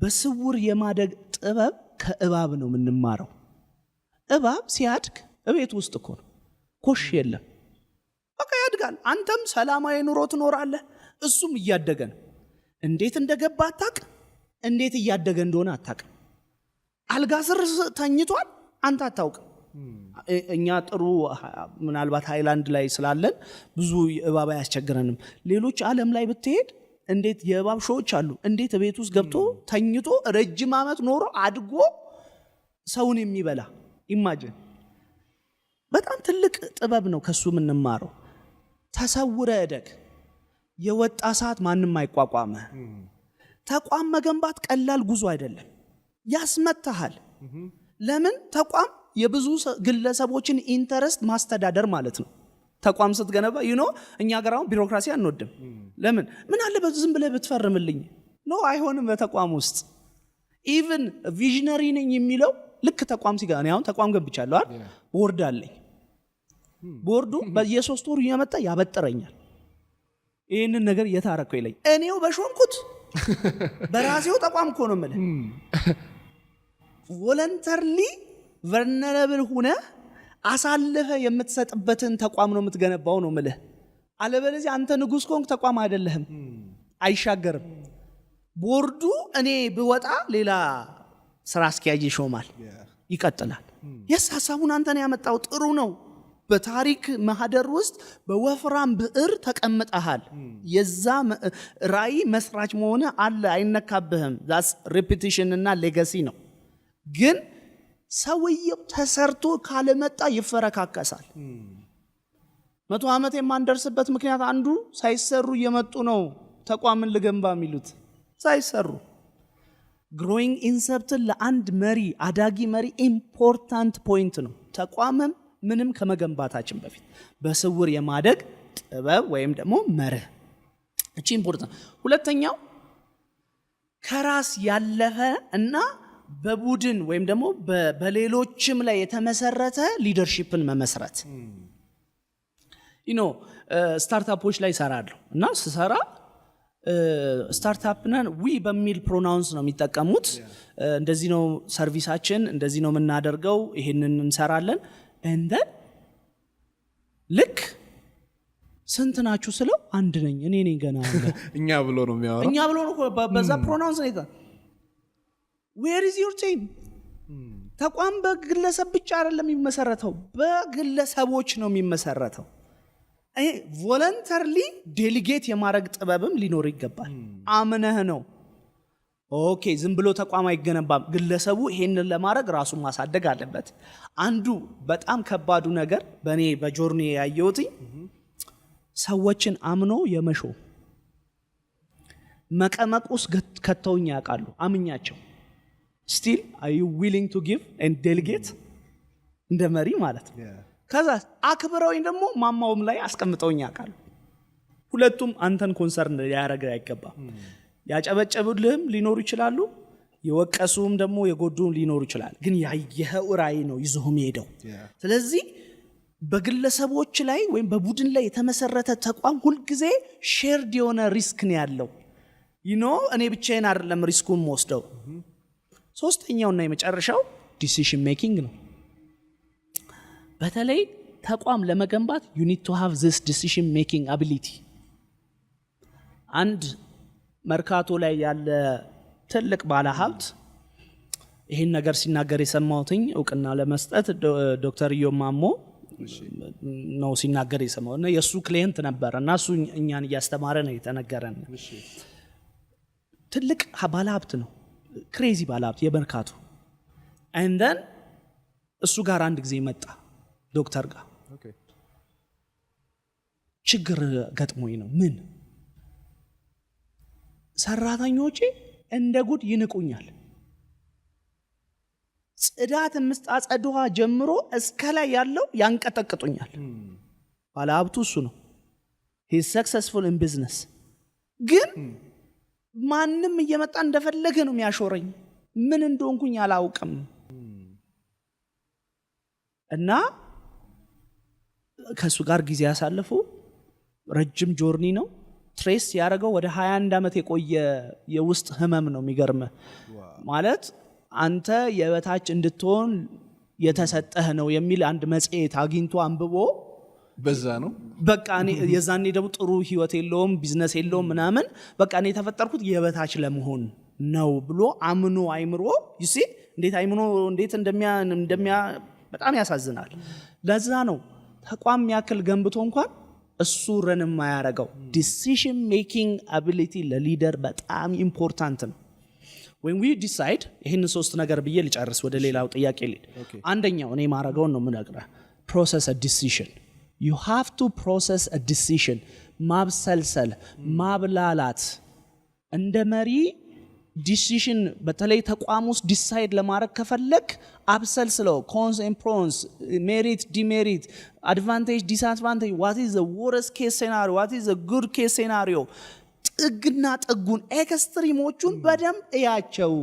በስውር የማደግ ጥበብ ከእባብ ነው የምንማረው። እባብ ሲያድግ እቤት ውስጥ እኮ ነው፣ ኮሽ የለም፣ በቃ ያድጋል። አንተም ሰላማዊ ኑሮ ትኖራለህ፣ እሱም እያደገ ነው። እንዴት እንደገባ አታውቅም፣ እንዴት እያደገ እንደሆነ አታውቅም። አልጋ ስር ተኝቷል፣ አንተ አታውቅም። እኛ ጥሩ ምናልባት ሃይላንድ ላይ ስላለን ብዙ እባብ አያስቸግረንም። ሌሎች ዓለም ላይ ብትሄድ እንዴት የእባብ ሾዎች አሉ። እንዴት ቤት ውስጥ ገብቶ ተኝቶ ረጅም ዓመት ኖሮ አድጎ ሰውን የሚበላ ኢማጂን። በጣም ትልቅ ጥበብ ነው ከሱ የምንማረው። ተሰውረ እደግ። የወጣ ሰዓት ማንም አይቋቋመ። ተቋም መገንባት ቀላል ጉዞ አይደለም፣ ያስመታሃል። ለምን? ተቋም የብዙ ግለሰቦችን ኢንተረስት ማስተዳደር ማለት ነው። ተቋም ስትገነባ እኛ ሀገር አሁን ቢሮክራሲ አንወድም። ለምን? ምን አለበት ዝም ብለህ ብትፈርምልኝ ነው። አይሆንም። በተቋም ውስጥ ኢቭን ቪዥነሪ ነኝ የሚለው ልክ ተቋም ሲጋ እኔ አሁን ተቋም ገብቻለሁ አይደል? ቦርድ አለኝ። ቦርዱ በየ3 ወሩ እየመጣ ያበጥረኛል። ይህንን ነገር የታረከው ይለኝ እኔው በሾንኩት በራሴው ተቋም እኮ ነው የምልህ። ቮለንተርሊ ቨልነረብል ሆነ አሳልፈ የምትሰጥበትን ተቋም ነው የምትገነባው ነው የምልህ። አለበለዚያ አንተ ንጉስ ኮንክ ተቋም አይደለህም፣ አይሻገርም። ቦርዱ እኔ ብወጣ ሌላ ስራ አስኪያጅ ይሾማል፣ ይቀጥላል። ሐሳቡን አንተ ነው ያመጣው፣ ጥሩ ነው። በታሪክ ማህደር ውስጥ በወፍራም ብዕር ተቀምጠሃል። የዛ ራዕይ መስራች መሆነ አለ፣ አይነካብህም። ዛስ ሪፒቲሽን እና ሌጋሲ ነው። ግን ሰውየው ተሰርቶ ካለመጣ ይፈረካከሳል። 100 ዓመት የማንደርስበት ምክንያት አንዱ ሳይሰሩ እየመጡ ነው ተቋምን ልገንባ የሚሉት ሳይሰሩ። ግሮዊንግ ኢንሰፕትን ለአንድ መሪ አዳጊ መሪ ኢምፖርታንት ፖይንት ነው። ተቋምም ምንም ከመገንባታችን በፊት በስውር የማደግ ጥበብ ወይም ደግሞ መርህ፣ እቺ ኢምፖርታንት። ሁለተኛው ከራስ ያለፈ እና በቡድን ወይም ደግሞ በሌሎችም ላይ የተመሰረተ ሊደርሺፕን መመስረት። ስታርታፖች ላይ ሰራለሁ እና ስሰራ ስታርታፕነን ዊ በሚል ፕሮናውንስ ነው የሚጠቀሙት። እንደዚህ ነው ሰርቪሳችን፣ እንደዚህ ነው የምናደርገው፣ ይሄንን እንሰራለን። እንደን ልክ ስንት ናችሁ ስለው አንድ ነኝ እኔ ነኝ ገና እኛ ብሎ ነው የሚያወራው። እኛ ብሎ ነው በዛ ፕሮናውንስ ነው። where is your team? ተቋም በግለሰብ ብቻ አይደለም የሚመሰረተው፣ በግለሰቦች ነው የሚመሰረተው። ቮለንተርሊ ዴሊጌት የማድረግ ጥበብም ሊኖር ይገባል። አምነህ ነው። ኦኬ ዝም ብሎ ተቋም አይገነባም። ግለሰቡ ይሄንን ለማድረግ ራሱን ማሳደግ አለበት። አንዱ በጣም ከባዱ ነገር በእኔ በጆርኒ ያየሁት ሰዎችን አምኖ የመሾ መቀመቅ ውስጥ ከተውኝ ያውቃሉ። አምኛቸው still are you willing to give and delegate እንደ መሪ ማለት ነው። ከዛ አክብረውኝ ደግሞ ማማውም ላይ አስቀምጠውኝ ያውቃሉ። ሁለቱም አንተን ኮንሰርን ያደረገ አይገባም። ያጨበጨቡልህም ሊኖሩ ይችላሉ፣ የወቀሱም ደግሞ የጎዱም ሊኖሩ ይችላል። ግን ያየኸው ራዕይ ነው ይዞም ሄደው። ስለዚህ በግለሰቦች ላይ ወይም በቡድን ላይ የተመሰረተ ተቋም ሁልጊዜ ሼርድ የሆነ ሪስክ ነው ያለው። እኔ ብቻዬን አይደለም ሪስኩን ወስደው። ሶስተኛውና የመጨረሻው ዲሲዥን ሜኪንግ ነው። በተለይ ተቋም ለመገንባት you need to have this decision making ability። አንድ መርካቶ ላይ ያለ ትልቅ ባለሀብት ይሄን ነገር ሲናገር የሰማሁትኝ እውቅና ለመስጠት ዶክተር ኢዮብ ማሞ ነው ሲናገር የሰማው እና የሱ ክሊየንት ነበር እና እሱ እኛን እያስተማረ ነው የተነገረን። ትልቅ ባለሀብት ነው፣ ክሬዚ ባለሀብት የመርካቶ። and then እሱ ጋር አንድ ጊዜ መጣ ዶክተር ጋር። ችግር ገጥሞኝ ነው። ምን? ሰራተኞቼ እንደ ጉድ ይንቁኛል። ጽዳት ምስጣጸዱዋ ጀምሮ እስከ ላይ ያለው ያንቀጠቅጡኛል። ባለሀብቱ እሱ ነው። he is successful in business። ግን ማንም እየመጣ እንደፈለገ ነው የሚያሾረኝ። ምን እንደሆንኩኝ አላውቅም። እና ከሱ ጋር ጊዜ ያሳለፉ ረጅም ጆርኒ ነው። ትሬስ ያደረገው ወደ 21 ዓመት የቆየ የውስጥ ህመም ነው። የሚገርም ማለት አንተ የበታች እንድትሆን የተሰጠህ ነው የሚል አንድ መጽሔት አግኝቶ አንብቦ በዛ ነው በቃ እኔ የዛኔ ደግሞ ጥሩ ህይወት የለውም ቢዝነስ የለውም ምናምን በቃ እኔ የተፈጠርኩት የበታች ለመሆን ነው ብሎ አምኖ አይምሮ ይሲ እንዴት አይምሮ እንዴት እንደሚያ በጣም ያሳዝናል። ለዛ ነው ተቋም ያክል ገንብቶ እንኳን እሱ ረን የማያረጋው። ዲሲዥን ሜኪንግ አቢሊቲ ለሊደር በጣም ኢምፖርታንት ነው። when we decide ይሄን ሶስት ነገር ብዬ ልጨርስ ወደ ሌላው ጥያቄ ልሂድ። አንደኛው እኔ ማረጋውን ነው የምነግርህ process a decision. you have to process a decision ማብሰልሰል ማብላላት እንደ መሪ ዲሲዥን በተለይ ተቋም ውስጥ ዲሳይድ ለማድረግ ከፈለክ አብሰልስለው ኮንስ ኤንድ ፕሮንስ ሜሪት ዲሜሪት አድቫንቴጅ ዲስአድቫንቴጅ what is the worst case scenario what is the good case scenario ጥግና ጥጉን ኤክስትሪሞቹን በደንብ እያቸው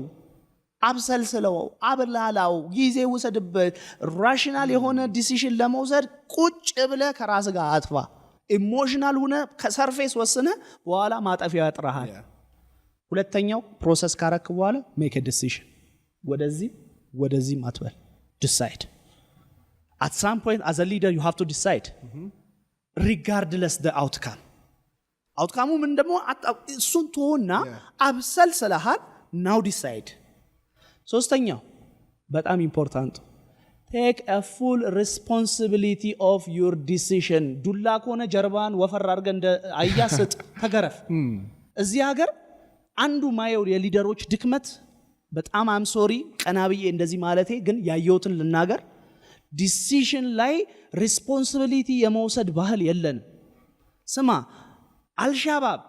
አብሰልስለው አብላላው ጊዜ ውሰድበት። ራሽናል የሆነ ዲሲዥን ለመውሰድ ቁጭ ብለህ ከራስ ጋር አጥፋ። ኢሞሽናል ሆነ ከሰርፌስ ወስነ በኋላ ማጠፊያ ያጥራሃል። ሁለተኛው ፕሮሰስ ካረክ በኋላ ሜክ a decision ወደዚህ ማትበል decide at some point as a leader you have to decide regardless the outcome ምን ደግሞ እሱን ተወና አብሰልስለሃል now decide። ሶስተኛው በጣም ኢምፖርታንት take a full responsibility of your decision። ዱላ ከሆነ ጀርባን ወፈር አድርገህ እንደ አያስጥ ተገረፍ። እዚህ ሀገር አንዱ ማየው የሊደሮች ድክመት በጣም አም ሶሪ ቀናብዬ እንደዚህ ማለቴ ግን ያየሁትን ልናገር ዲሲዥን ላይ ሪስፖንሲቢሊቲ የመውሰድ ባህል የለን። ስማ አልሻባብ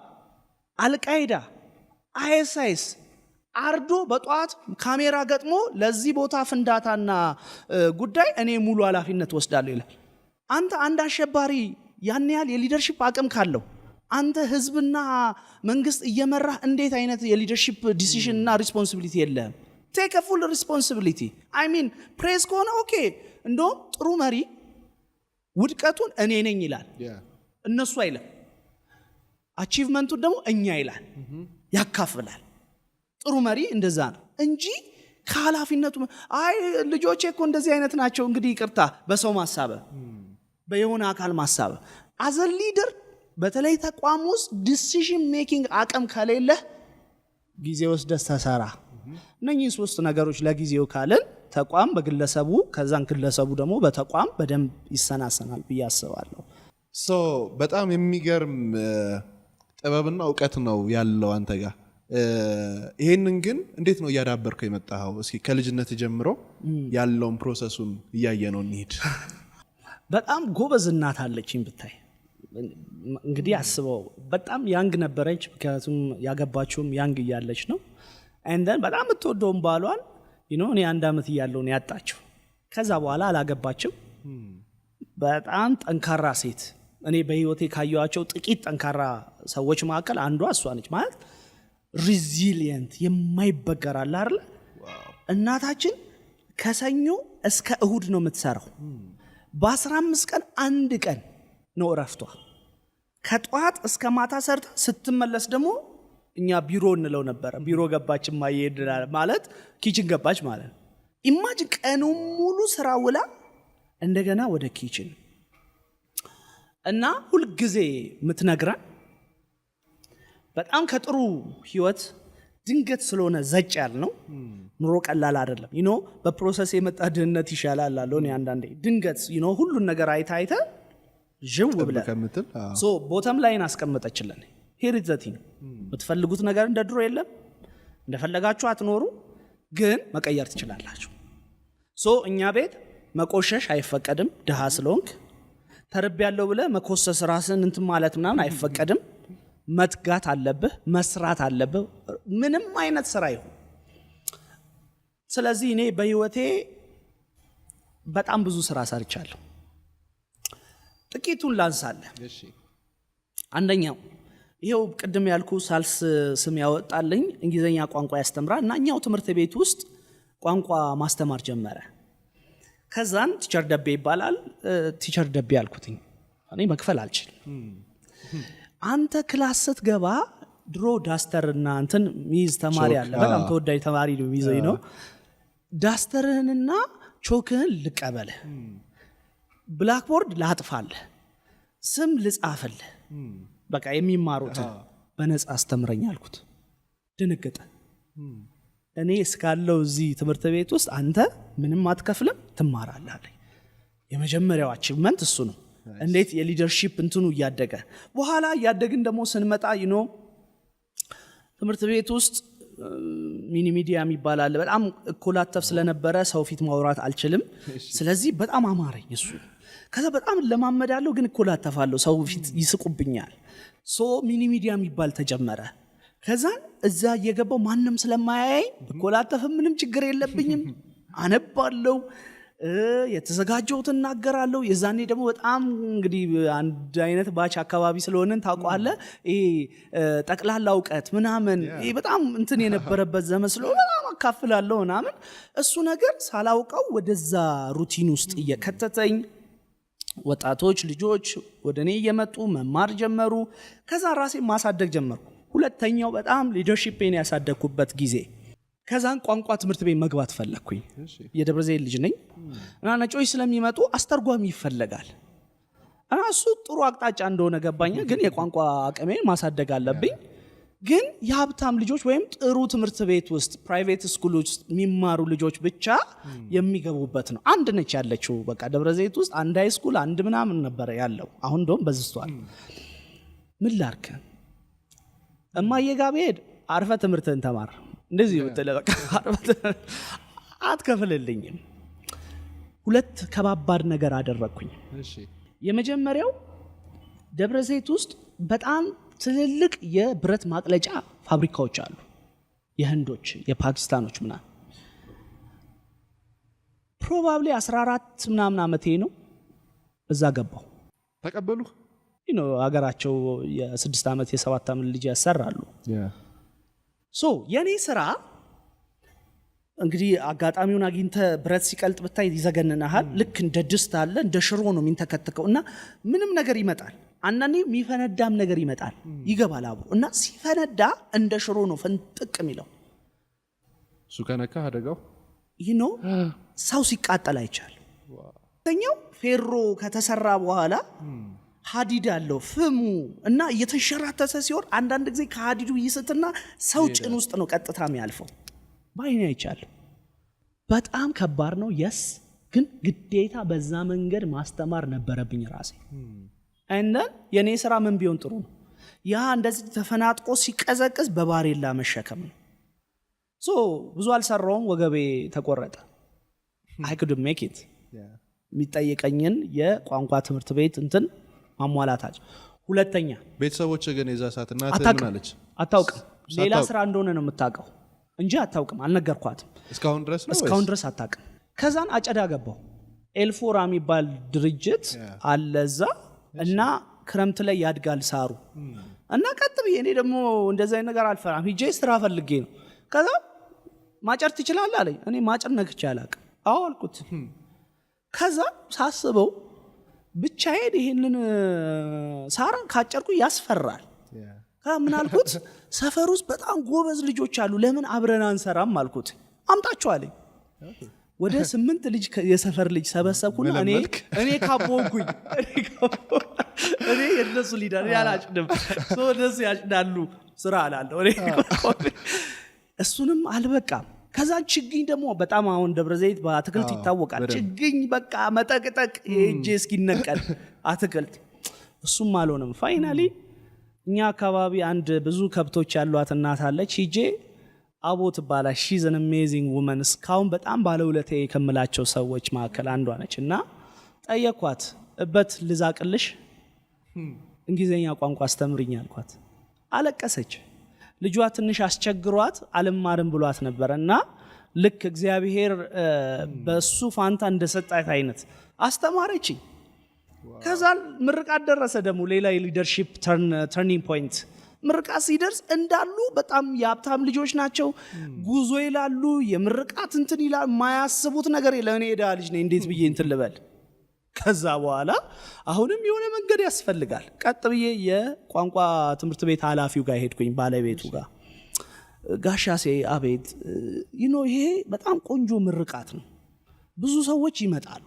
አልቃይዳ አይኤስአይስ አርዶ በጧት ካሜራ ገጥሞ ለዚህ ቦታ ፍንዳታና ጉዳይ እኔ ሙሉ ኃላፊነት ወስዳለሁ ይላል። አንተ አንድ አሸባሪ ያን ያህል የሊደርሺፕ አቅም ካለው አንተ ህዝብና መንግስት እየመራህ እንዴት አይነት የሊደርሺፕ ዲሲዥን እና ሪስፖንሲቢሊቲ የለህም? ቴክ a full responsibility I mean praise ከሆነ ኦኬ እንደውም ጥሩ መሪ ውድቀቱን እኔ ነኝ ይላል እነሱ አይልም። አቺቭመንቱን ደግሞ እኛ ይላል ያካፍላል። ጥሩ መሪ እንደዛ ነው እንጂ ከኃላፊነቱ አይ ልጆቼ እኮ እንደዚህ አይነት ናቸው እንግዲህ ይቅርታ በሰው ማሳበ በየሆነ አካል ማሳበ as a leader በተለይ ተቋም ውስጥ ዲሲዥን ሜኪንግ አቅም ከሌለ ጊዜ ወስደህ ተሰራ። እነኚህ ሶስት ነገሮች ለጊዜው ካለን ተቋም በግለሰቡ ከዛን ግለሰቡ ደግሞ በተቋም በደንብ ይሰናሰናል ብዬ አስባለሁ። በጣም የሚገርም ጥበብና ዕውቀት ነው ያለው አንተ ጋር። ይሄንን ግን እንዴት ነው እያዳበርከው የመጣኸው? እስኪ ከልጅነት ጀምሮ ያለውን ፕሮሰሱን እያየነው እንሂድ። በጣም ጎበዝ እናት አለችኝ ብታይ እንግዲህ አስበው በጣም ያንግ ነበረች። ምክንያቱም ያገባችውም ያንግ እያለች ነው። እንደን በጣም የምትወደውን ባሏን እኔ 1 ዓመት እያለሁ ነው ያጣችው። ከዛ በኋላ አላገባችም። በጣም ጠንካራ ሴት እኔ በህይወቴ ካየኋቸው ጥቂት ጠንካራ ሰዎች መካከል አንዷ እሷ ነች። ማለት ሪዚሊየንት የማይበገር አለ አይደል? እናታችን ከሰኞ እስከ እሁድ ነው የምትሰራው። በ15 ቀን አንድ ቀን ነው እረፍቷ። ከጧት እስከ ማታ ሰርታ ስትመለስ ደግሞ እኛ ቢሮ እንለው ነበር። ቢሮ ገባች ማይሄድናል ማለት ኪችን ገባች ማለት። ኢማጂን ቀኑ ሙሉ ስራ ውላ እንደገና ወደ ኪችን እና ሁሉ ጊዜ ምትነግራን በጣም ከጥሩ ህይወት ድንገት ስለሆነ ዘጭ ያል ነው። ኑሮ ቀላል አይደለም። በፕሮሰስ የመጣ ድህነት ይሻላል አለው። እኔ አንዳንዴ ድንገት ሁሉን ነገር አይታ ጅው ብለ ቦተም ላይን አስቀመጠችልን። ሄሪት ዘቲን የምትፈልጉት ነገር እንደ ድሮ የለም። እንደፈለጋችሁ አትኖሩ፣ ግን መቀየር ትችላላችሁ። እኛ ቤት መቆሸሽ አይፈቀድም። ድሃ ስለሆንክ ተርብ ያለው ብለ መኮሰስ ራስን እንትን ማለት ምናምን አይፈቀድም። መትጋት አለብህ፣ መስራት አለብህ፣ ምንም አይነት ስራ ይሁን። ስለዚህ እኔ በህይወቴ በጣም ብዙ ስራ ሰርቻለሁ። ጥቂቱን ላንሳለ። አንደኛው ይሄው ቅድም ያልኩ ሳልስ ስም ያወጣልኝ እንግሊዘኛ ቋንቋ ያስተምራል እና እኛው ትምህርት ቤት ውስጥ ቋንቋ ማስተማር ጀመረ። ከዛን ቲቸር ደቤ ይባላል። ቲቸር ደቤ ያልኩትኝ እኔ መክፈል አልችልም። አንተ ክላስ ስትገባ ድሮ ዳስተርና እንትን ሚዝ ተማሪ አለ በጣም ተወዳጅ ተማሪ ነው ሚዘይ ነው ዳስተርህንና ቾክህን ልቀበልህ ብላክቦርድ ላጥፋልህ ስም ልጻፍልህ በቃ የሚማሩት በነጻ አስተምረኝ አልኩት ደነገጠ እኔ እስካለው እዚህ ትምህርት ቤት ውስጥ አንተ ምንም አትከፍልም ትማራለህ አለኝ የመጀመሪያው አቺቭመንት እሱ ነው እንዴት የሊደርሺፕ እንትኑ እያደገ በኋላ እያደግን ደግሞ ስንመጣ ትምህርት ቤት ውስጥ ሚኒ ሚዲያ የሚባል በጣም ኮላተፍ ስለነበረ ሰው ፊት ማውራት አልችልም ስለዚህ በጣም አማረኝ እሱ ከዛ በጣም ለማመዳለው ግን ኮላተፋለሁ ሰው ፊት ይስቁብኛል ሚኒ ሚዲያ የሚባል ተጀመረ ከዛ እዛ እየገባው ማንንም ስለማያይ በኮላተፍ ምንም ችግር የለብኝም አነባለሁ የተዘጋጀው ተናገራለሁ የዛኔ ደግሞ በጣም እንግዲህ አንድ አይነት ባች አካባቢ ስለሆነን ታውቃለህ ጠቅላላ ዕውቀት ምናምን በጣም እንትን የነበረበት ዘመን ስለሆነ በጣም አካፍላለሁ ምናምን እሱ ነገር ሳላውቀው ወደዛ ሩቲን ውስጥ እየከተተኝ ወጣቶች ልጆች ወደኔ እየመጡ መማር ጀመሩ ከዛ ራሴ ማሳደግ ጀመርኩ ሁለተኛው በጣም ሊደርሺፕን ያሳደግኩበት ጊዜ ከዛን ቋንቋ ትምህርት ቤት መግባት ፈለኩኝ የደብረ ዘይት ልጅ ነኝ እና ነጮች ስለሚመጡ አስተርጓሚ ይፈልጋል እና እሱ ጥሩ አቅጣጫ እንደሆነ ገባኝ ግን የቋንቋ አቅሜን ማሳደግ አለብኝ ግን የሀብታም ልጆች ወይም ጥሩ ትምህርት ቤት ውስጥ ፕራይቬት ስኩል ውስጥ የሚማሩ ልጆች ብቻ የሚገቡበት ነው አንድ ነች ያለችው በቃ ደብረ ዘይት ውስጥ አንድ ሃይ ስኩል አንድ ምናምን ነበር ያለው አሁን እንደውም በዝቷል ምን ላርክ እማዬ ጋር ብሄድ አርፈ ትምህርትን ተማር እንደዚህ ወጥለ በቃ አትከፍልልኝም ሁለት ከባባድ ነገር አደረኩኝ እሺ የመጀመሪያው ደብረ ዘይት ውስጥ በጣም ትልልቅ የብረት ማቅለጫ ፋብሪካዎች አሉ የህንዶች የፓኪስታኖች ምናምን ፕሮባብሊ 14 ምናምን አመቴ ነው እዛ ገባው ተቀበሉ ሀገራቸው የ6 አመት የ7 አመት ልጅ ያሰራሉ የኔ ስራ እንግዲህ አጋጣሚውን አግኝተ ብረት ሲቀልጥ ብታይ ይዘገንናል ልክ እንደ ድስት አለ እንደ ሽሮ ነው የሚንተከተከው እና ምንም ነገር ይመጣል አንዳንዴ የሚፈነዳም ነገር ይመጣል ይገባል አብሮ እና ሲፈነዳ እንደ ሽሮ ነው ፈንጥቅ የሚለው እሱ ከነካ አደጋው ሰው ሲቃጠል አይቻል ተኛው ፌሮ ከተሰራ በኋላ ሀዲድ አለው ፍሙ እና እየተንሸራተተ ሲሆን አንዳንድ ጊዜ ከሀዲዱ ይስትና ሰው ጭን ውስጥ ነው ቀጥታ የሚያልፈው ባይኔ አይቻለሁ በጣም ከባድ ነው የስ ግን ግዴታ በዛ መንገድ ማስተማር ነበረብኝ ራሴ አይደል የኔ ስራ ምን ቢሆን ጥሩ ነው ያ እንደዚህ ተፈናጥቆ ሲቀዘቅዝ በባሬላ መሸከም ነው ብዙ አልሰራውም ወገቤ ተቆረጠ I couldn't make it የሚጠየቀኝን የቋንቋ ትምህርት ቤት እንትን ማሟላታቸው ሁለተኛ ቤተሰቦች ግን የዛ ሰዓት እናት ምን አለች አታውቅም ሌላ ስራ እንደሆነ ነው የምታውቀው እንጂ አታውቅም አልነገርኳትም እስካሁን ድረስ አታውቅም ከዛን አጨዳ ገባው ኤልፎራ የሚባል ድርጅት አለዛ እና ክረምት ላይ ያድጋል ሳሩ እና ቀጥ ብዬ እኔ ደግሞ እንደዛ ነገር አልፈራም ሂጄ ስራ ፈልጌ ነው ከዛ ማጨር ትችላለህ አለኝ እኔ ማጨር ነክቼ አላውቅም አዎ አልኩት ከዛ ሳስበው ብቻዬን ይሄንን ሳራ ካጨርኩ ያስፈራል ምን አልኩት ሰፈር ውስጥ በጣም ጎበዝ ልጆች አሉ ለምን አብረን አንሰራም አልኩት አምጣቸው አለኝ ወደ 8 ልጅ የሰፈር ልጅ ሰበሰብኩና እኔ ካቦንኩኝ እኔ የነሱ ሊደር ያላጭድም እነሱ ያጭዳሉ ስራ አላለሁ እሱንም አልበቃም ከዛ ችግኝ ደግሞ በጣም አሁን ደብረ ዘይት በአትክልት ይታወቃል ችግኝ በቃ መጠቅጠቅ የእጄ እስኪነቀል አትክልት እሱም አልሆነም ፋይናሊ እኛ አካባቢ አንድ ብዙ ከብቶች ያሏት እናት አለች ሂጄ አቦ ትባላለች she's an amazing woman እስካሁን በጣም ባለውለታዬ ከምላቸው ሰዎች መካከል አንዷ ነች እና ጠየኳት እበት ልዛቅልሽ እንግሊዘኛ ቋንቋ አስተምሪኝ አልኳት አለቀሰች ልጇ ትንሽ አስቸግሯት አልማርም ብሏት ነበርና ልክ እግዚአብሔር በሱ ፋንታ እንደሰጣት አይነት አስተማረችኝ ከዛ ምርቃት ደረሰ ደግሞ ሌላ የሊደርሺፕ ተርኒንግ ፖይንት ምርቃት ሲደርስ እንዳሉ በጣም የሀብታም ልጆች ናቸው ጉዞ ይላሉ የምርቃት እንትን ይላል ማያስቡት ነገር የለም እኔ ሄዳ ልጅ ነኝ እንዴት ብዬ እንትን ልበል ከዛ በኋላ አሁንም የሆነ መንገድ ያስፈልጋል። ቀጥ ብዬ የቋንቋ ትምህርት ቤት ኃላፊው ጋር ሄድኩኝ፣ ባለቤቱ ጋር። ጋሻሴ አቤት ይሄ በጣም ቆንጆ ምርቃት ነው፣ ብዙ ሰዎች ይመጣሉ፣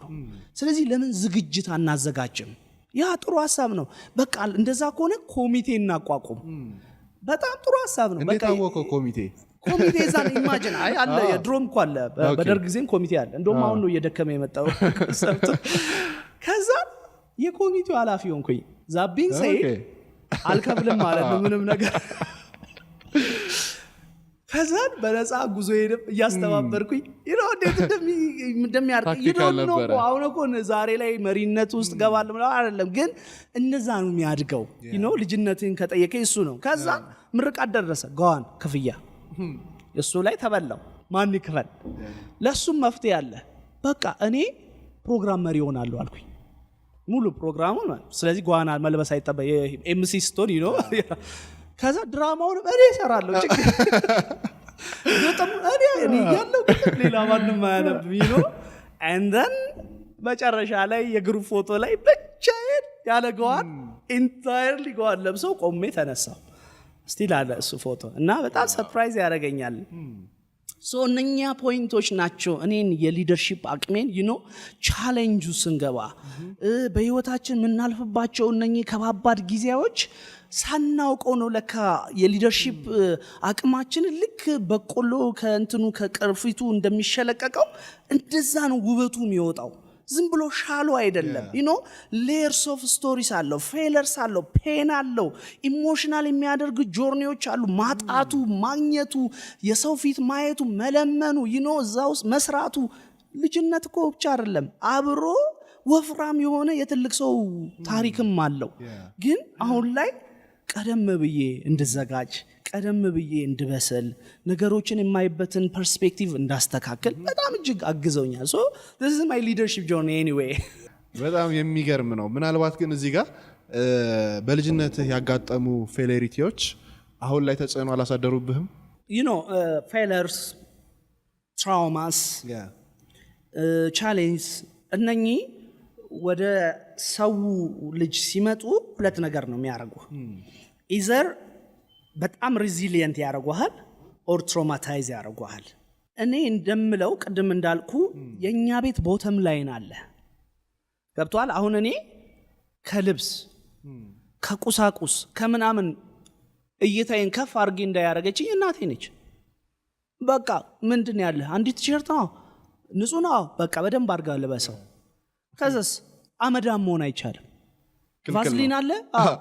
ስለዚህ ለምን ዝግጅት አናዘጋጅም? ያ ጥሩ ሀሳብ ነው። በቃ እንደዛ ከሆነ ኮሚቴ እናቋቁም። በጣም ጥሩ ሀሳብ ነው። እንዴት አወቀው ኮሚቴ ዛን ኢማጂን አለ፣ የድሮም እኮ አለ፣ በደርግ ጊዜም ኮሚቴ አለ። እንደውም አሁን ነው እየደከመ የመጣው ሰብቶ። ከዛ የኮሚቴው ኃላፊ ሆንኩኝ። ዛቢን ሰይድ አልከፍልም ማለት ነው ምንም ነገር። ከዛን በነፃ ጉዞ ሄደም እያስተባበርኩኝ እንዴት እንደሚያርቅ ነው። አሁን እኮ ዛሬ ላይ መሪነት ውስጥ ገባል አይደለም፣ ግን እነዛ ነው የሚያድገው። ልጅነትን ከጠየቀ እሱ ነው። ከዛ ምርቃት ደረሰ፣ ገዋን ክፍያ እሱ ላይ ተበላው። ማን ይክፈል? ለሱም መፍትሄ አለ። በቃ እኔ ፕሮግራም መሪ ሆናለሁ አልኩኝ፣ ሙሉ ፕሮግራሙን። ስለዚህ ገዋና መልበስ አይጠበቅ ኤምሲ ስቶን ከዛ ድራማውን እኔ እሰራለሁ፣ ችግር በጣም እኔ ያለው ሌላ ማንም አያነብም እንደን መጨረሻ ላይ የግሩፕ ፎቶ ላይ ብቻዬን ያለ ገዋን ኢንታየርሊ ገዋን ለብሰው ቆሜ ተነሳው። ስቲል አለ እሱ ፎቶ እና በጣም ሰርፕራይዝ ያደርገኛል። እነኛ ፖይንቶች ናቸው እኔን የሊደርሺፕ አቅሜን ቻሌንጁ ስንገባ በህይወታችን የምናልፍባቸው እነኚህ ከባባድ ጊዜዎች ሳናውቀው ነው ለካ የሊደርሺፕ አቅማችን ልክ በቆሎ ከእንትኑ ከቅርፊቱ እንደሚሸለቀቀው እንደዛ ነው ውበቱ የሚወጣው። ዝም ብሎ ሻሎ አይደለም። ሌየርስ ኦፍ ስቶሪስ አለው፣ ፌለርስ አለው፣ ፔን አለው፣ ኢሞሽናል የሚያደርግ ጆርኒዎች አሉ። ማጣቱ፣ ማግኘቱ፣ የሰው ፊት ማየቱ፣ መለመኑ፣ እዛ ውስጥ መስራቱ። ልጅነት እኮ ብቻ አይደለም፣ አብሮ ወፍራም የሆነ የትልቅ ሰው ታሪክም አለው። ግን አሁን ላይ ቀደም ብዬ እንድዘጋጅ፣ ቀደም ብዬ እንድበሰል፣ ነገሮችን የማይበትን ፐርስፔክቲቭ እንዳስተካከል በጣም እጅግ አግዘውኛል። this is my leadership journey anyway። በጣም የሚገርም ነው። ምናልባት ግን እዚህ ጋር በልጅነትህ ያጋጠሙ ፌሌሪቲዎች አሁን ላይ ተጽዕኖ አላሳደሩብህም? ፌለርስ፣ ትራውማስ፣ ቻሌንጅ እነኚህ ወደ ሰው ልጅ ሲመጡ ሁለት ነገር ነው የሚያደርጉ። ኢዘር በጣም ሬዚሊየንት ያደርጉሃል ኦር ትራውማታይዝ ያደርጉሃል። እኔ እንደምለው ቅድም እንዳልኩ የኛ ቤት ቦተም ላይን አለ። ገብቷል? አሁን እኔ ከልብስ ከቁሳቁስ ከምናምን እይታዬን ከፍ አድርጌ እንዳያደረገችኝ እናቴ ነች። በቃ ምንድን ያለ አንዲት ቲሸርት ነው ንጹህ ነው፣ በቃ በደንብ አድርጋ ልበሰው። ከዛስ አመዳም መሆን አይቻልም። ቫዝሊን አለ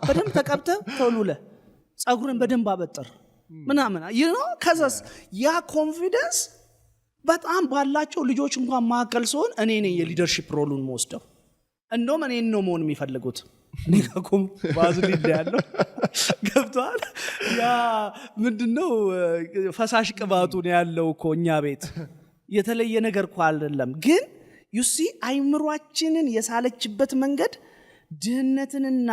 በደንብ ተቀብተህ ተውሉለ ጸጉርን በደንብ አበጥር ምናምን ከዛስ ያ ኮንፊደንስ በጣም ባላቸው ልጆች እንኳን ማከል ሲሆን እኔ ነኝ የሊደርሺፕ ሮሉን ወስደው። እንደውም እኔ ነው መሆን የሚፈልጉት። እኔ ጋርም ቫዝሊን ያለው ገብቷል። ያ ምንድነው ፈሳሽ ቅባቱ ነው ያለው እኮ እኛ ቤት የተለየ ነገር እኮ አይደለም። ግን ዩሲ አይምሯችንን የሳለችበት መንገድ ድህነትንና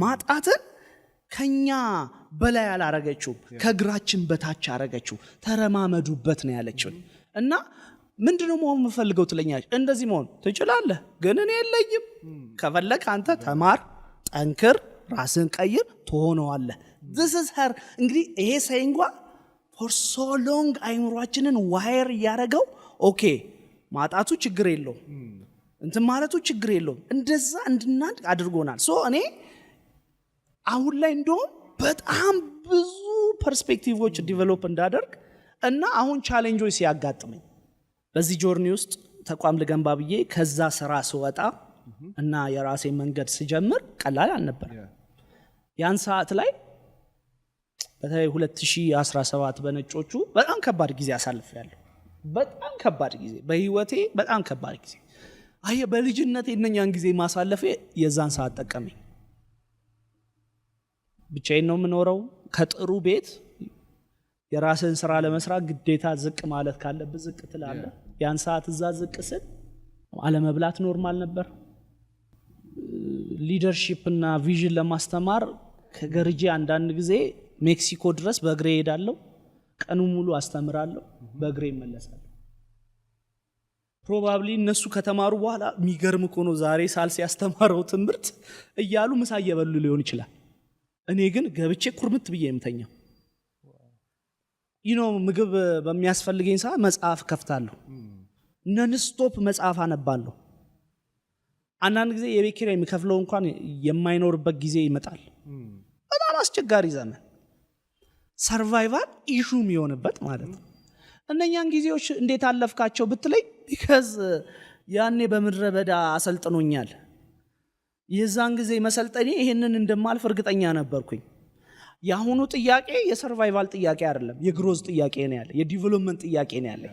ማጣትን ከኛ በላይ አላረገችው፣ ከግራችን በታች አረገችው። ተረማመዱበት ነው ያለችው። እና ምንድነው መሆን የምፈልገው ትለኛለች። እንደዚህ መሆን ትችላለህ፣ ግን እኔ የለኝም። ከፈለክ አንተ ተማር፣ ጠንክር፣ ራስን ቀይር፣ ትሆነዋለህ። this is her። እንግዲህ ይሄ ሳይንጓ for so long አይምሯችንን ዋየር እያረገው ኦኬ ማጣቱ ችግር የለውም እንትን ማለቱ ችግር የለውም፣ እንደዛ እንድናድግ አድርጎናል። እኔ አሁን ላይ እንደውም በጣም ብዙ ፐርስፔክቲቮች ዲቨሎፕ እንዳደርግ እና አሁን ቻሌንጆች ሲያጋጥመኝ በዚህ ጆርኒ ውስጥ ተቋም ልገንባ ብዬ ከዛ ስራ ስወጣ እና የራሴ መንገድ ስጀምር ቀላል አልነበር። ያን ሰዓት ላይ በተለይ 2017 በነጮቹ በጣም ከባድ ጊዜ አሳልፌያለሁ። በጣም ከባድ ጊዜ በህይወቴ፣ በጣም ከባድ ጊዜ። በልጅነቴ እነኛን ጊዜ ማሳለፌ የዛን ሰዓት ጠቀመኝ። ብቻዬን ነው የምኖረው። ከጥሩ ቤት የራስን ስራ ለመስራት ግዴታ ዝቅ ማለት ካለብህ ዝቅ ትላለህ። ያን ሰዓት እዛ ዝቅ ስል አለመብላት ኖርማል ነበር። ሊደርሺፕ እና ቪዥን ለማስተማር ከገርጄ አንዳንድ ጊዜ ሜክሲኮ ድረስ በእግሬ ሄዳለሁ። ቀኑ ሙሉ አስተምራለሁ፣ በእግሬ እመለሳለሁ። ፕሮባብሊ እነሱ ከተማሩ በኋላ የሚገርም እኮ ነው ዛሬ ሳልስ ያስተማረው ትምህርት እያሉ ምሳ እየበሉ ሊሆን ይችላል። እኔ ግን ገብቼ ኩርምት ብዬ የምተኛው ምግብ በሚያስፈልገኝ ሰዓት መጽሐፍ ከፍታለሁ፣ ነን ስቶፕ መጽሐፍ አነባለሁ። አንዳንድ ጊዜ የቤት ኪራይ የሚከፍለው እንኳን የማይኖርበት ጊዜ ይመጣል። በጣም አስቸጋሪ ዘመን ሰርቫይቫል ኢሹ የሚሆንበት ማለት ነው። እነኛን ጊዜዎች እንዴት አለፍካቸው ብትለኝ ቢካዝ ያኔ በምድረ በዳ አሰልጥኖኛል። የዛን ጊዜ መሰልጠኔ ይሄንን እንደማልፍ እርግጠኛ ነበርኩኝ። የአሁኑ ጥያቄ የሰርቫይቫል ጥያቄ አይደለም፣ የግሮዝ ጥያቄ ነው ያለ፣ የዲቨሎፕመንት ጥያቄ ነው ያለ።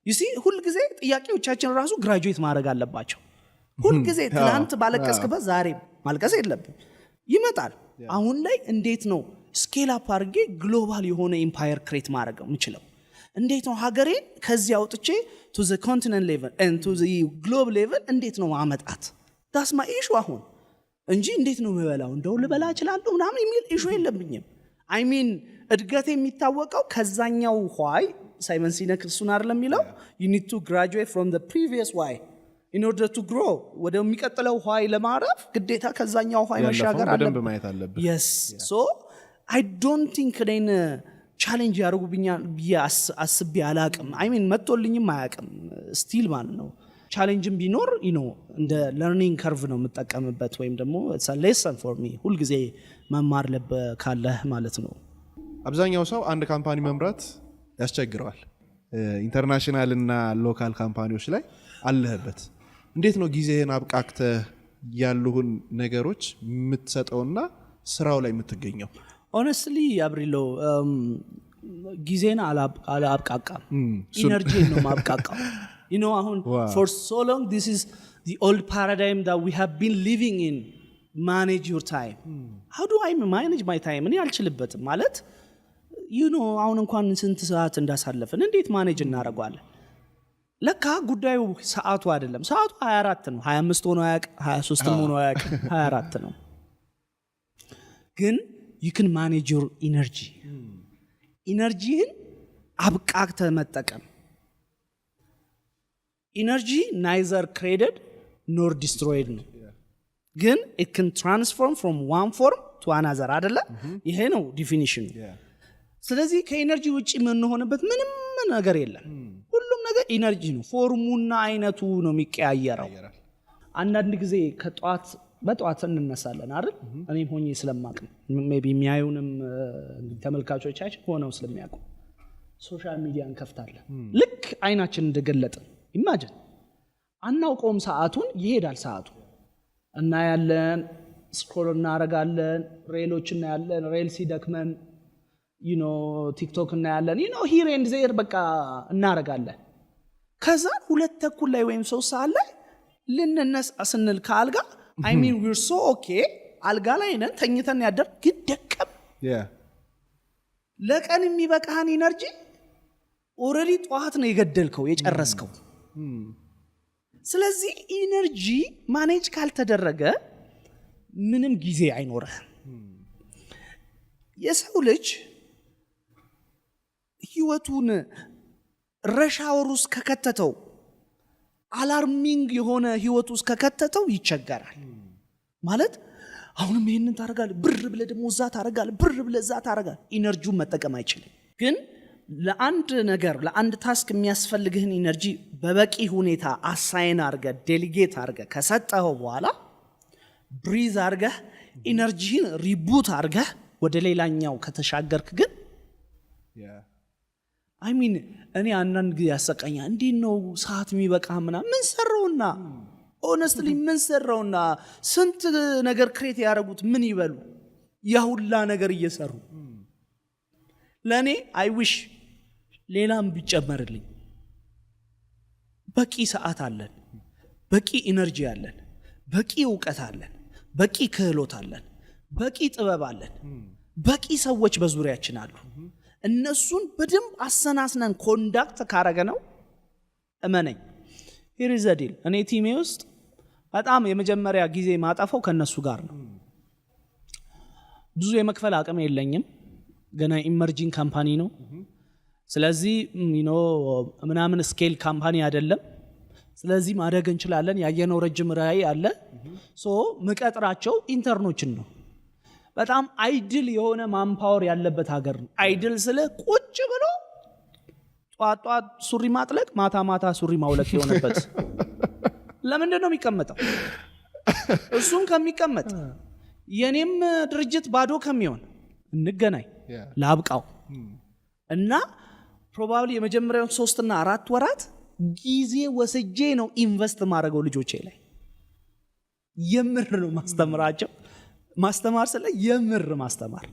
ዩሲ ሁልጊዜ ጥያቄዎቻችን ራሱ ግራጁዌት ማድረግ አለባቸው። ሁልጊዜ ትናንት ባለቀስክበት ዛሬ ማልቀስ የለብም፣ ይመጣል። አሁን ላይ እንዴት ነው ስኬል አፕ አድርጌ ግሎባል የሆነ ኢምፓየር ክሬት ማድረግ የምችለው? እንዴት ነው ሀገሬን ከዚህ አውጥቼ ቱ ዘ ኮንቲነንት ሌቨል ኤንድ ቱ ዘ ግሎብ ሌቨል እንዴት ነው ማመጣት? ዳስ ማይ ኢሹ አሁን እንጂ እንዴት ነው የምበላው እንደው ልበላ እችላለሁ ምናምን የሚል ኢሹ የለብኝም። አይ ሚን እድገት የሚታወቀው ከዛኛው ዋይ ሳይመን ሲነክ እሱን አይደለም የሚለው you need to graduate from the previous why in order to grow። ወደሚቀጥለው ዋይ ለማረፍ ግዴታ ከዛኛው ዋይ መሻገር አለብን። yes so I don't think እኔን ቻሌንጅ ያደርጉብኛል ብዬ አስቤ አላቅም። አይ ሚን መጥቶልኝም አያቅም ስቲል ማለት ነው። ቻሌንጅም ቢኖር እንደ ለርኒንግ ከርቭ ነው የምጠቀምበት፣ ወይም ደግሞ it's a lesson for me ሁልጊዜ መማር ካለህ ማለት ነው። አብዛኛው ሰው አንድ ካምፓኒ መምራት ያስቸግረዋል። ኢንተርናሽናል እና ሎካል ካምፓኒዎች ላይ አለህበት። እንዴት ነው ጊዜህን አብቃቅተህ ያሉህን ነገሮች የምትሰጠውና ስራው ላይ የምትገኘው? ሆነስትሊ አብሪሎ ጊዜን አላብቃቃም፣ ኢነርጂን ነው ማብቃቃው። አሁን for so long this is the old paradigm that we have been living in. manage your time. how do I manage my time? እኔ አልችልበትም ማለት አሁን እንኳን ስንት ሰዓት እንዳሳለፈን እንዴት ማኔጅ እናደርጋለን? ለካ ጉዳዩ ሰዓቱ አይደለም። ሰዓቱ 24 ነው። 25 ሆኖ አያውቅ፣ 23 ሆኖ አያውቅ፣ 24 ነው። ግን you can manage your energy. ኢነርጂን አብቃቅተህ መጠቀም። ኢነርጂ neither created nor destroyed ነው። ግን it can transform from one form to another አይደለ? ይሄ ነው ዲፊኒሽኑ። ስለዚህ ከኢነርጂ ውጪ የምንሆንበት ምንም ነገር የለም። ሁሉም ነገር ኢነርጂ ነው። ፎርሙና አይነቱ ነው የሚቀያየረው። አንዳንድ ጊዜ በጠዋት እንነሳለን አይደል? እኔም ሆኜ ስለማቅ ሜቢ የሚያዩንም ተመልካቾቻችን ሆነው ስለሚያውቁ ሶሻል ሚዲያ እንከፍታለን። ልክ አይናችን እንደገለጥን ኢማጂን አናውቀውም፣ ሰዓቱን ይሄዳል። ሰዓቱ እናያለን፣ ስክሮል እናረጋለን፣ ሬሎች እናያለን። ሬል ሲደክመን ቲክቶክ እናያለን። ሂር ኤንድ ዜር በቃ እናረጋለን። ከዛ 2:00 ላይ ወይም 3 ሰዓት ላይ ልንነሳ ስንል ከአልጋ I mean we're so okay አልጋ ላይ ነን ተኝተን ያደር ግን ደከም ለቀን የሚበቃህን ኢነርጂ ኦሬዲ ጠዋት ነው የገደልከው የጨረስከው። ስለዚህ ኢነርጂ ማኔጅ ካልተደረገ ምንም ጊዜ አይኖርህም። የሰው ልጅ ህይወቱን ረሻወር ውስጥ ከከተተው አላርሚንግ የሆነ ህይወት ውስጥ ከከተተው ይቸገራል። ማለት አሁንም ይሄንን ታረጋለህ፣ ብር ብለህ ደግሞ እዛ ታረጋለህ፣ ብር ብለህ እዛ ታረጋለህ። ኢነርጂውን መጠቀም አይችልም። ግን ለአንድ ነገር ለአንድ ታስክ የሚያስፈልግህን ኢነርጂ በበቂ ሁኔታ አሳይን አድርገህ ዴሊጌት አድርገህ ከሰጠኸው በኋላ ብሪዝ አድርገህ ኢነርጂን ሪቡት አድርገህ ወደ ሌላኛው ከተሻገርክ ግን አይ ሚን እኔ አንዳንድ ጊዜ ያሰቀኛ እንዴት ነው ሰዓት የሚበቃ ምናምን ምን ሰራውና ሆነስትሊ ምን ሰራውና ስንት ነገር ክሬት ያደረጉት ምን ይበሉ ያሁላ ነገር እየሰሩ ለኔ አይ ዊሽ ሌላም ቢጨመርልኝ። በቂ ሰዓት አለን፣ በቂ ኢነርጂ አለን፣ በቂ እውቀት አለን፣ በቂ ክህሎት አለን፣ በቂ ጥበብ አለን፣ በቂ ሰዎች በዙሪያችን አሉ። እነሱን በደንብ አሰናስነን ኮንዳክት ካረገ ነው እመነኝ here is the deal። እኔ ቲሜ ውስጥ በጣም የመጀመሪያ ጊዜ ማጠፈው ከነሱ ጋር ነው። ብዙ የመክፈል አቅም የለኝም፣ ገና ኢመርጂንግ ካምፓኒ ነው። ስለዚህ ምናምን ስኬል ካምፓኒ አይደለም። ስለዚህ ማደግ እንችላለን። ያየነው ረጅም ራዕይ አለ። ምቀጥራቸው ኢንተርኖችን ነው። በጣም አይድል የሆነ ማንፓወር ያለበት ሀገር ነው። አይድል ስለ ቁጭ ብሎ ጧጧት ሱሪ ማጥለቅ ማታ ማታ ሱሪ ማውለቅ የሆነበት ለምንድን ነው የሚቀመጠው? እሱን ከሚቀመጥ የኔም ድርጅት ባዶ ከሚሆን እንገናኝ ላብቃው እና ፕሮባብሊ የመጀመሪያውን 3 እና 4 ወራት ጊዜ ወስጄ ነው ኢንቨስት ማድረገው ልጆቼ ላይ። የምር ነው ማስተምራቸው። ማስተማር ስለ የምር ማስተማር